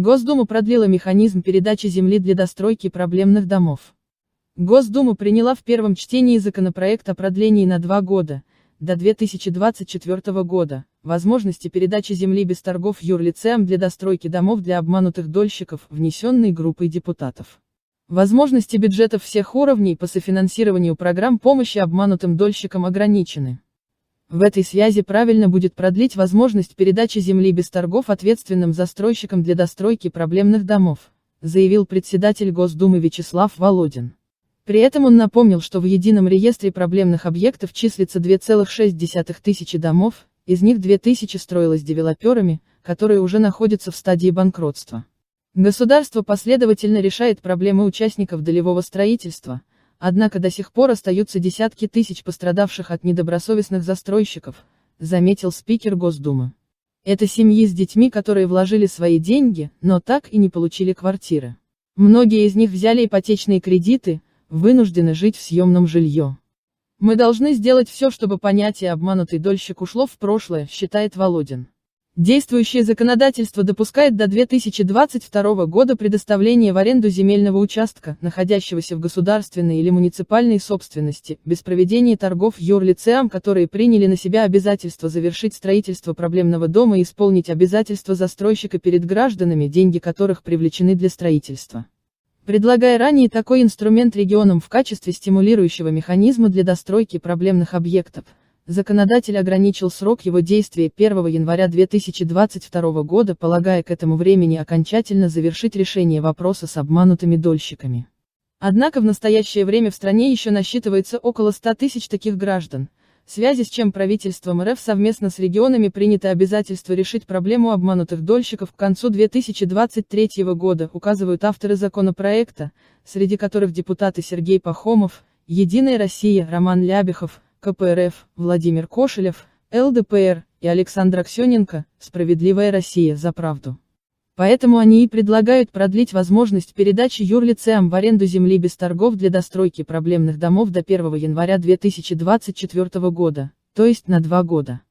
Госдума продлила механизм передачи земли для достройки проблемных домов. Госдума приняла в первом чтении законопроект о продлении на 2 года, до 2024 года, возможности передачи земли без торгов юрлицам для достройки домов для обманутых дольщиков, внесенный группой депутатов. Возможности бюджетов всех уровней по софинансированию программ помощи обманутым дольщикам ограничены. В этой связи правильно будет продлить возможность передачи земли без торгов ответственным застройщикам для достройки проблемных домов, заявил председатель Госдумы Вячеслав Володин. При этом он напомнил, что в едином реестре проблемных объектов числится 2,6 тысячи домов, из них 2000 строилось девелоперами, которые уже находятся в стадии банкротства. Государство последовательно решает проблемы участников долевого строительства, однако до сих пор остаются десятки тысяч пострадавших от недобросовестных застройщиков, заметил спикер Госдумы. Это семьи с детьми, которые вложили свои деньги, но так и не получили квартиры. Многие из них взяли ипотечные кредиты, вынуждены жить в съемном жилье. Мы должны сделать все, чтобы понятие «обманутый дольщик» ушло в прошлое, считает Володин. Действующее законодательство допускает до 2022 года предоставление в аренду земельного участка, находящегося в государственной или муниципальной собственности, без проведения торгов юрлицам, которые приняли на себя обязательство завершить строительство проблемного дома и исполнить обязательства застройщика перед гражданами, деньги которых привлечены для строительства. Предлагая ранее такой инструмент регионам в качестве стимулирующего механизма для достройки проблемных объектов, законодатель ограничил срок его действия 1 января 2022 года, полагая к этому времени окончательно завершить решение вопроса с обманутыми дольщиками. Однако в настоящее время в стране еще насчитывается около 100 тысяч таких граждан, в связи с чем правительством РФ совместно с регионами принято обязательство решить проблему обманутых дольщиков к концу 2023 года, указывают авторы законопроекта, среди которых депутаты Сергей Пахомов, «Единая Россия», Роман Лябихов, КПРФ, Владимир Кошелев, ЛДПР, и Александр Аксененко, «Справедливая Россия за правду». Поэтому они и предлагают продлить возможность передачи юрлицам в аренду земли без торгов для достройки проблемных домов до 1 января 2024 года, то есть на 2 года.